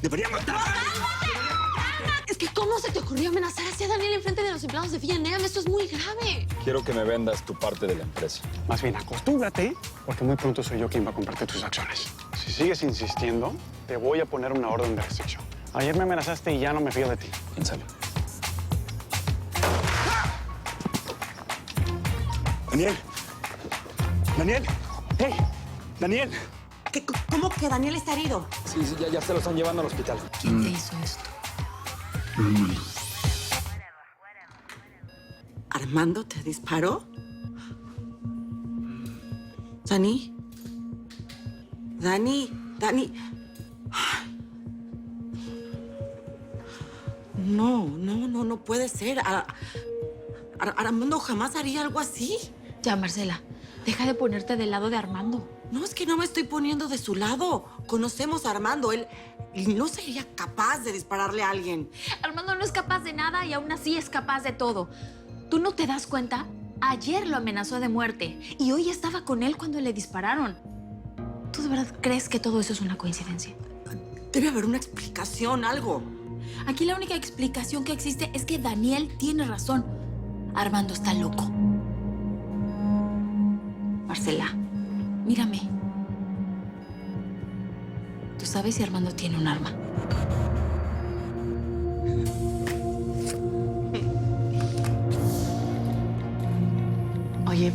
Debería matar. Es que ¿cómo se te ocurrió amenazar así a Daniel enfrente de los empleados de Villanueva? Esto es muy grave. Quiero que me vendas tu parte de la empresa. Más bien, acostúmbrate, porque muy pronto soy yo quien va a comprarte tus acciones. Si sigues insistiendo, te voy a poner una orden de restricción. Ayer me amenazaste y ya no me fío de ti. Piénsalo. Daniel. Daniel. Hey, Daniel. ¿Cómo que Daniel está herido? Sí, ya se lo están llevando al hospital. ¿Quién te hizo esto? ¿Armando te disparó? ¿Dani? ¿Dani? No puede ser. Armando jamás haría algo así. Ya, Marcela, deja de ponerte del lado de Armando. No, es que no me estoy poniendo de su lado. Conocemos a Armando. Él no sería capaz de dispararle a alguien. Armando no es capaz de nada y aún así es capaz de todo. ¿Tú no te das cuenta? Ayer lo amenazó de muerte y hoy estaba con él cuando le dispararon. ¿Tú de verdad crees que todo eso es una coincidencia? Debe haber una explicación, algo. Aquí la única explicación que existe es que Daniel tiene razón. Armando está loco. Marcela, mírame. ¿Tú sabes si Armando tiene un arma? Oye,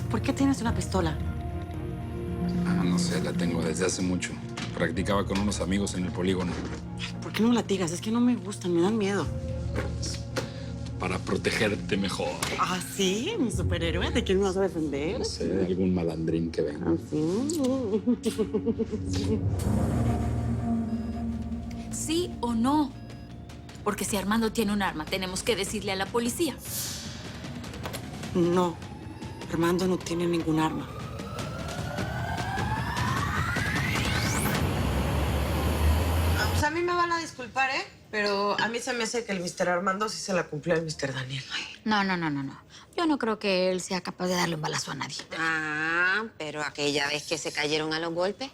¿por qué tienes una pistola? No sé, la tengo desde hace mucho. Practicaba con unos amigos en el polígono. ¿Por qué no la tiras? Es que no me gustan, me dan miedo. Para protegerte mejor. ¿Ah, sí? ¿Mi superhéroe? ¿De quién me vas a defender? No sé, de algún malandrín que venga. ¿Ah, sí? ¿Sí o no? Porque si Armando tiene un arma, tenemos que decirle a la policía. No, Armando no tiene ningún arma. Pues a mí me van a disculpar, ¿eh? Pero a mí se me hace que el Mr. Armando sí se la cumplió al Mr. Daniel. No. Yo no creo que él sea capaz de darle un balazo a nadie. Ah, pero aquella vez que se cayeron a los golpes.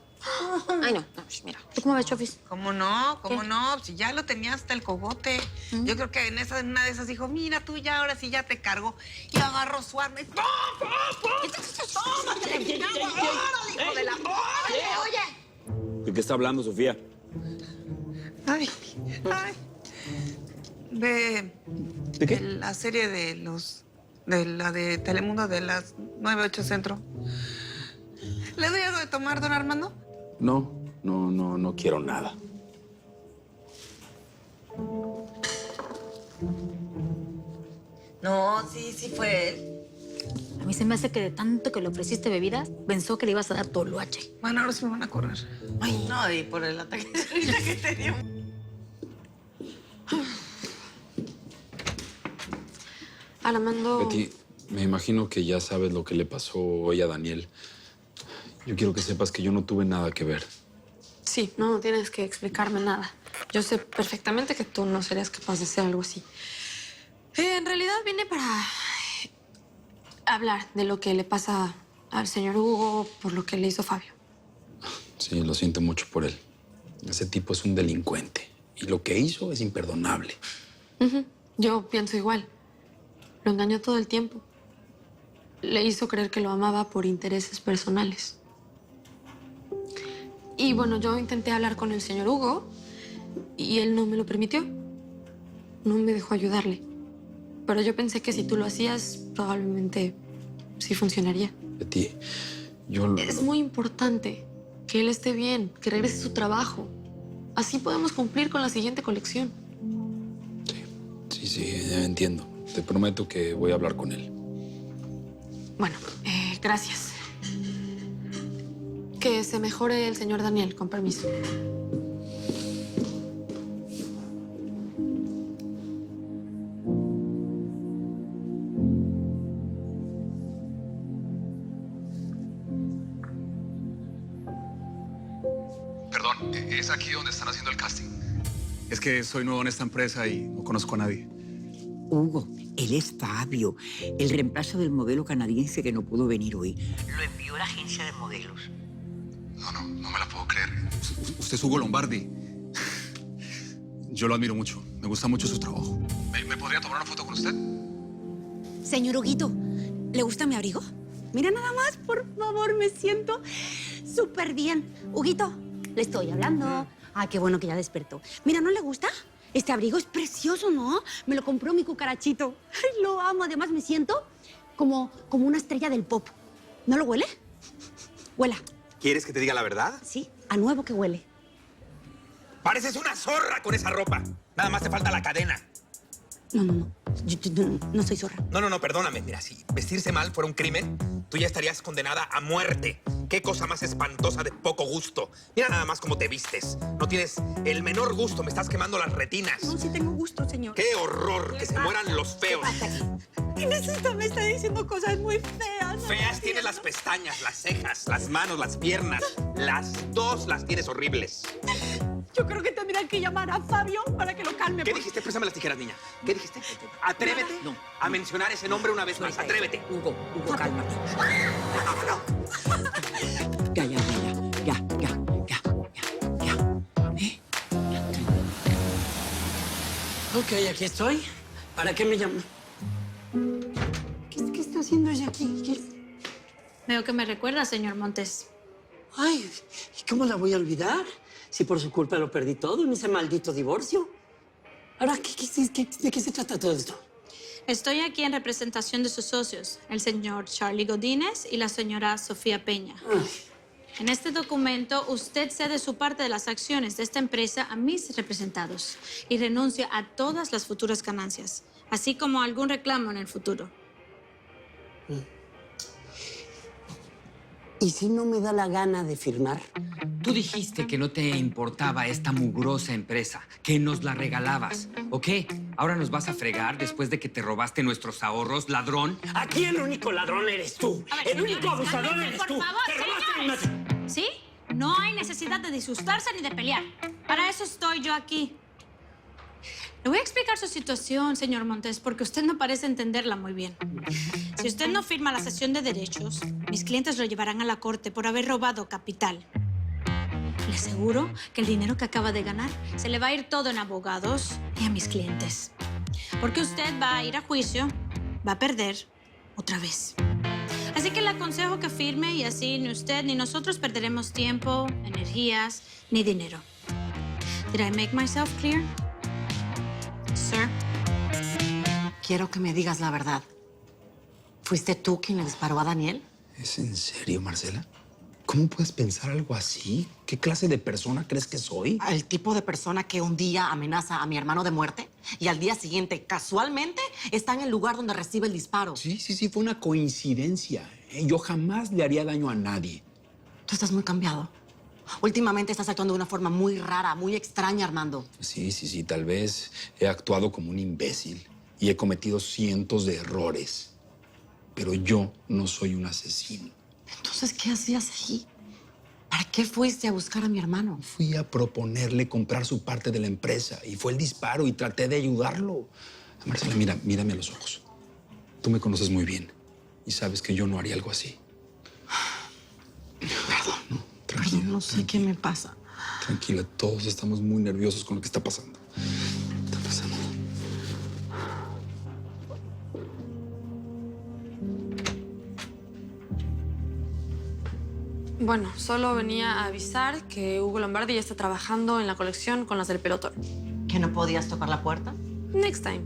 Ay, no, mira. ¿Tú cómo ves, Chofis? ¿Cómo no? ¿Cómo no? Si ya lo tenía hasta el cogote. Yo creo que en una de esas dijo, mira tú ya, ahora sí ya te cargo. Y agarró su arma y ¡pum! ¡Tómatela, hijo de la... ¡Oye! ¿De qué está hablando, Sofía? Ay. ¿De qué? De la serie de la de Telemundo de las 9-8 Centro. ¿Le doy algo de tomar, don Armando? No quiero nada. No, sí fue él. A mí se me hace que de tanto que le ofreciste bebidas, pensó que le ibas a dar toloache. Bueno, ahora sí me van a correr. Ay, no, y por el ataque que te dio. Armando... Betty, me imagino que ya sabes lo que le pasó hoy a Daniel. Yo quiero que sepas que yo no tuve nada que ver. Sí, no tienes que explicarme nada. Yo sé perfectamente que tú no serías capaz de hacer algo así. En realidad vine para hablar de lo que le pasa al señor Hugo por lo que le hizo Fabio. Sí, lo siento mucho por él. Ese tipo es un delincuente y lo que hizo es imperdonable. Yo pienso igual. Lo engañó todo el tiempo. Le hizo creer que lo amaba por intereses personales. Y bueno, yo intenté hablar con el señor Hugo y él no me lo permitió. No me dejó ayudarle. Pero yo pensé que si tú lo hacías, probablemente sí funcionaría. Betty, yo... Es muy importante que él esté bien, que regrese a su trabajo. Así podemos cumplir con la siguiente colección. Sí, entiendo. Te prometo que voy a hablar con él. Bueno, gracias. Que se mejore el señor Daniel, con permiso. Perdón, ¿es aquí donde están haciendo el casting? Es que soy nuevo en esta empresa y no conozco a nadie. Hugo, él es Fabio, el reemplazo del modelo canadiense que no pudo venir hoy. Lo envió la agencia de modelos. No me la puedo creer. Usted es Hugo Lombardi. Yo lo admiro mucho. Me gusta mucho su trabajo. ¿Me podría tomar una foto con usted? Señor Huguito, ¿le gusta mi abrigo? Mira nada más, por favor, me siento súper bien. Huguito, le estoy hablando. Ah, qué bueno que ya despertó. Mira, ¿no le gusta? Este abrigo es precioso, ¿no? Me lo compró mi cucarachito. Ay, lo amo. Además, me siento como una estrella del pop. ¿No lo huele? Huela. ¿Quieres que te diga la verdad? Sí, a nuevo que huele. Pareces una zorra con esa ropa. Nada más te falta la cadena. No. Yo no soy zorra. No, perdóname. Mira, si vestirse mal fuera un crimen, tú ya estarías condenada a muerte. Qué cosa más espantosa de poco gusto. Mira nada más cómo te vistes. No tienes el menor gusto. Me estás quemando las retinas. No, sí tengo gusto, señor. ¡Qué horror! Que se mueran los feos. Inés me está diciendo cosas muy feas. Feas tienes las pestañas, las cejas, las manos, las piernas. Las dos las tienes horribles. Yo creo que tendrían que llamar a Fabio para que lo calme. ¿Qué dijiste? Préstame las tijeras, niña. ¿Qué dijiste? Atrévete a mencionar ese nombre una vez más. Atrévete. Hugo, cálmate. Ya. Ok, aquí estoy. ¿Para qué me llaman? ¿Qué está haciendo ella aquí? Veo que me recuerda, señor Montes. Ay, ¿y cómo la voy a olvidar? Si por su culpa lo perdí todo en ese maldito divorcio. Ahora, ¿de qué se trata todo esto? Estoy aquí en representación de sus socios, el señor Charlie Godínez y la señora Sofía Peña. Ay. En este documento, usted cede su parte de las acciones de esta empresa a mis representados y renuncia a todas las futuras ganancias, así como a algún reclamo en el futuro. ¿Y si no me da la gana de firmar? Tú dijiste que no te importaba esta mugrosa empresa, que nos la regalabas, ¿ok? ¿Ahora nos vas a fregar después de que te robaste nuestros ahorros, ladrón? Aquí el único ladrón eres tú. El único abusador eres tú. Por favor, señores. ¿Sí? No hay necesidad de disgustarse ni de pelear. Para eso estoy yo aquí. Le voy a explicar su situación, señor Montes, porque usted no parece entenderla muy bien. Si usted no firma la cesión de derechos, mis clientes lo llevarán a la corte por haber robado capital. Le aseguro que el dinero que acaba de ganar se le va a ir todo en abogados y a mis clientes. Porque usted va a ir a juicio, va a perder otra vez. Así que le aconsejo que firme y así ni usted ni nosotros perderemos tiempo, energías ni dinero. Did I make myself clear? Sir. Quiero que me digas la verdad. ¿Fuiste tú quien le disparó a Daniel? ¿Es en serio, Marcela? ¿Cómo puedes pensar algo así? ¿Qué clase de persona crees que soy? El tipo de persona que un día amenaza a mi hermano de muerte y al día siguiente, casualmente, está en el lugar donde recibe el disparo. Sí, fue una coincidencia. Yo jamás le haría daño a nadie. Tú estás muy cambiado. Últimamente estás actuando de una forma muy rara, muy extraña, Armando. Sí, tal vez he actuado como un imbécil y he cometido cientos de errores. Pero yo no soy un asesino. Entonces, ¿qué hacías ahí? ¿Para qué fuiste a buscar a mi hermano? Fui a proponerle comprar su parte de la empresa y fue el disparo y traté de ayudarlo. Marcela, mírame a los ojos. Tú me conoces muy bien y sabes que yo no haría algo así. Perdón. No, tranquila. No sé qué me pasa. Tranquila, todos estamos muy nerviosos con lo que está pasando. Está pasando. Bueno, solo venía a avisar que Hugo Lombardi ya está trabajando en la colección con las del pelotón. ¿Que no podías tocar la puerta? Next time.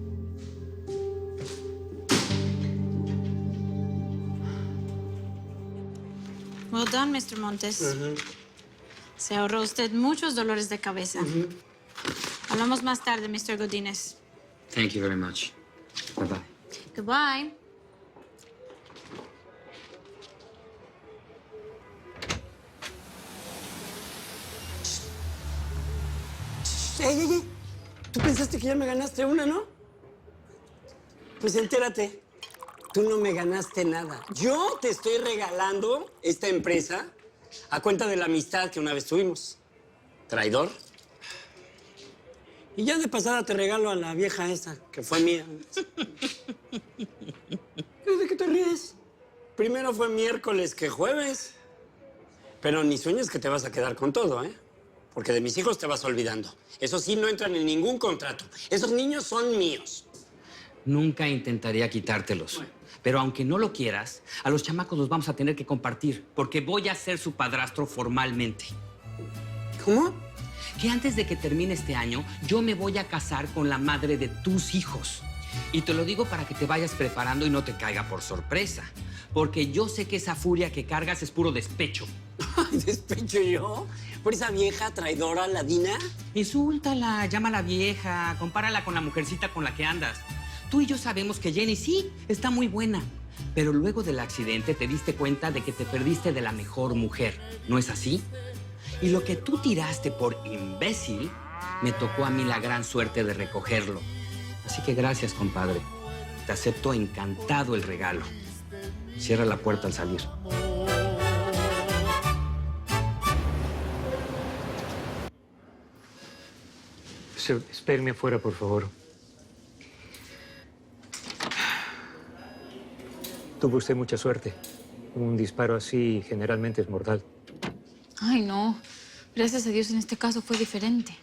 Well done, Mr. Montes. Se ahorró usted muchos dolores de cabeza. Hablamos más tarde, Mr. Godínez. Thank you very much. Bye-bye. Goodbye. ¡Ey! Tú pensaste que ya me ganaste una, ¿no? Pues entérate. Tú no me ganaste nada. Yo te estoy regalando esta empresa a cuenta de la amistad que una vez tuvimos. Traidor. Y ya de pasada te regalo a la vieja esa, que fue mía. ¿De qué te ríes? Primero fue miércoles que jueves. Pero ni sueñes que te vas a quedar con todo, ¿eh? porque de mis hijos te vas olvidando. Eso sí, no entran en ningún contrato. Esos niños son míos. Nunca intentaría quitártelos. Pero aunque no lo quieras, a los chamacos los vamos a tener que compartir, porque voy a ser su padrastro formalmente. ¿Cómo? Que antes de que termine este año, yo me voy a casar con la madre de tus hijos. Y te lo digo para que te vayas preparando y no te caiga por sorpresa. Porque yo sé que esa furia que cargas es puro despecho. ¿Despecho yo? ¿Por esa vieja traidora, ladina? Insúltala, llámala vieja, compárala con la mujercita con la que andas. Tú y yo sabemos que Jenny sí está muy buena. Pero luego del accidente te diste cuenta de que te perdiste de la mejor mujer. ¿No es así? Y lo que tú tiraste por imbécil, me tocó a mí la gran suerte de recogerlo. Así que gracias, compadre. Te acepto encantado el regalo. Cierra la puerta al salir. Espéreme afuera, por favor. Tuvo usted mucha suerte. Un disparo así generalmente es mortal. Ay, no. Gracias a Dios en este caso fue diferente.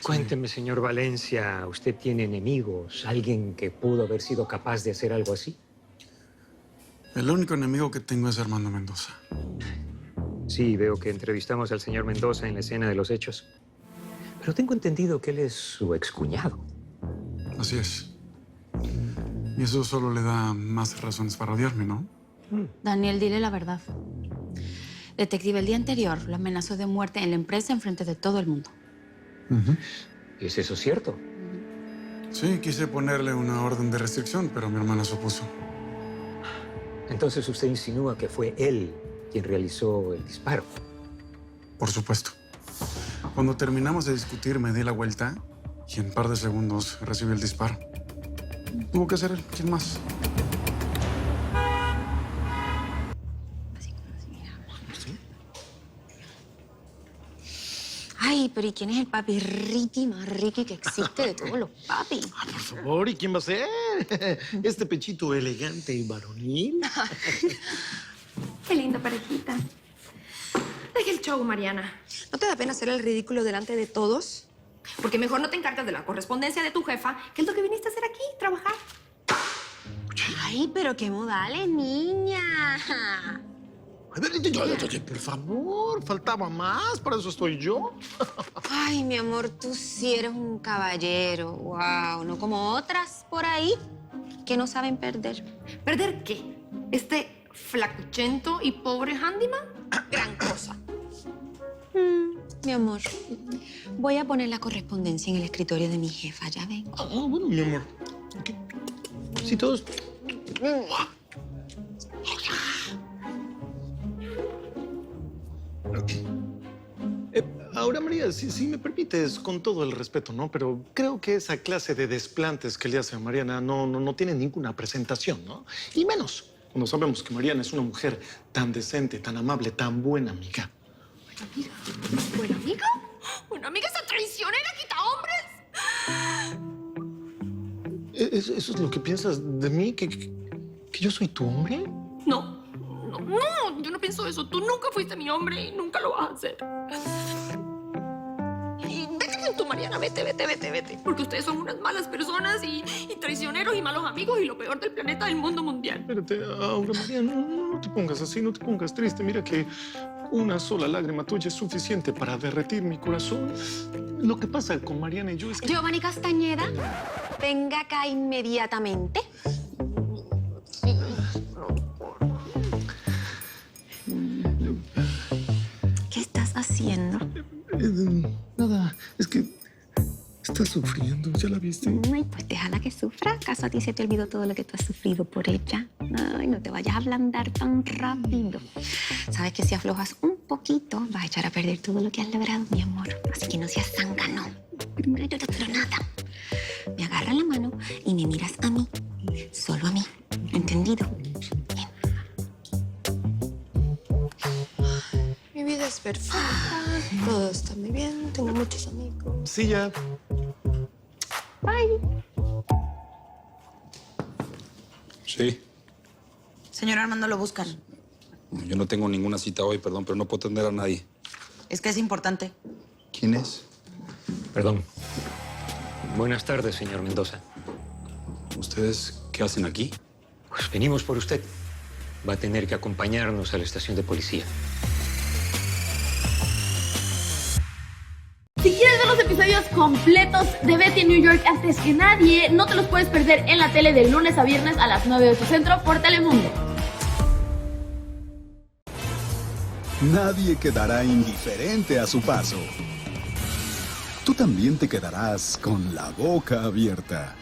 Cuénteme, señor Valencia, ¿usted tiene enemigos? ¿Alguien que pudo haber sido capaz de hacer algo así? El único enemigo que tengo es Armando Mendoza. Sí, veo que entrevistamos al señor Mendoza en la escena de los hechos. Pero tengo entendido que él es su excuñado. Así es. Y eso solo le da más razones para odiarme, ¿no? Daniel, dile la verdad. Detective, el día anterior lo amenazó de muerte en la empresa enfrente de todo el mundo. ¿Es eso cierto? Sí, quise ponerle una orden de restricción, pero mi hermana se opuso. Entonces usted insinúa que fue él quien realizó el disparo. Por supuesto. Cuando terminamos de discutir, me di la vuelta y en un par de segundos recibí el disparo. Tuvo que ser él. ¿Quién más? Ay, pero ¿y quién es el papi Ricky más Ricky que existe de todos los papis? Por favor, ¿y quién va a ser? Este pechito elegante y varonil. Qué linda parejita. Deja el show, Mariana. ¿No te da pena hacer el ridículo delante de todos? Porque mejor no te encargas de la correspondencia de tu jefa, que es lo que viniste a hacer aquí, trabajar. Ay, pero qué modales, niña. Por favor, faltaba más, para eso estoy yo. Ay, mi amor, tú sí eres un caballero. Wow, no como otras por ahí que no saben perder. ¿Perder qué? ¿Este flacuchento y pobre handyman? Gran cosa. Mi amor, voy a poner la correspondencia en el escritorio de mi jefa, ¿ya ven? Ah, bueno, mi amor. Okay. Si todos... Ahora, María, si me permites, con todo el respeto, ¿no? Pero creo que esa clase de desplantes que le hace a Mariana no tiene ninguna presentación, ¿no? Y menos cuando sabemos que Mariana es una mujer tan decente, tan amable, tan buena amiga. ¿Buena amiga? ¿Buena amiga esa traicionera quita hombres? ¿Eso es lo que piensas de mí? ¿Que yo soy tu hombre? No, yo no pienso eso. Tú nunca fuiste mi hombre y nunca lo vas a hacer. Y vete con tu Mariana, vete. Porque ustedes son unas malas personas y traicioneros y malos amigos y lo peor del planeta del mundo mundial. Espérate, ahora, María, no te pongas así, no te pongas triste. Mira que una sola lágrima tuya es suficiente para derretir mi corazón. Lo que pasa con Mariana y yo es que... Giovanni Castañeda, venga acá inmediatamente. ¿Qué estás haciendo? Nada, es que está sufriendo, ¿ya la viste? Ay, pues déjala que sufra. ¿Acaso a ti se te olvidó todo lo que tú has sufrido por ella? Ay, no te vayas a ablandar tan rápido. Sabes que si aflojas un poquito, vas a echar a perder todo lo que has logrado, mi amor. Así que no seas zángano. Pero nada. Me agarras la mano y me miras a mí. Solo a mí. ¿Entendido? Bien. Mi vida es perfecta. Todo está muy bien. Tengo muchos amigos. Sí, ya. Bye. Sí. Señor Armando, lo buscan. Yo no tengo ninguna cita hoy, perdón, pero no puedo atender a nadie. Es que es importante. ¿Quién es? Perdón. Buenas tardes, señor Mendoza. ¿Ustedes qué hacen aquí? Pues venimos por usted. Va a tener que acompañarnos a la estación de policía. Si quieres ver los episodios completos de Betty en New York antes que nadie, no te los puedes perder en la tele de lunes a viernes a las 9 de tu centro por Telemundo. Nadie quedará indiferente a su paso. Tú también te quedarás con la boca abierta.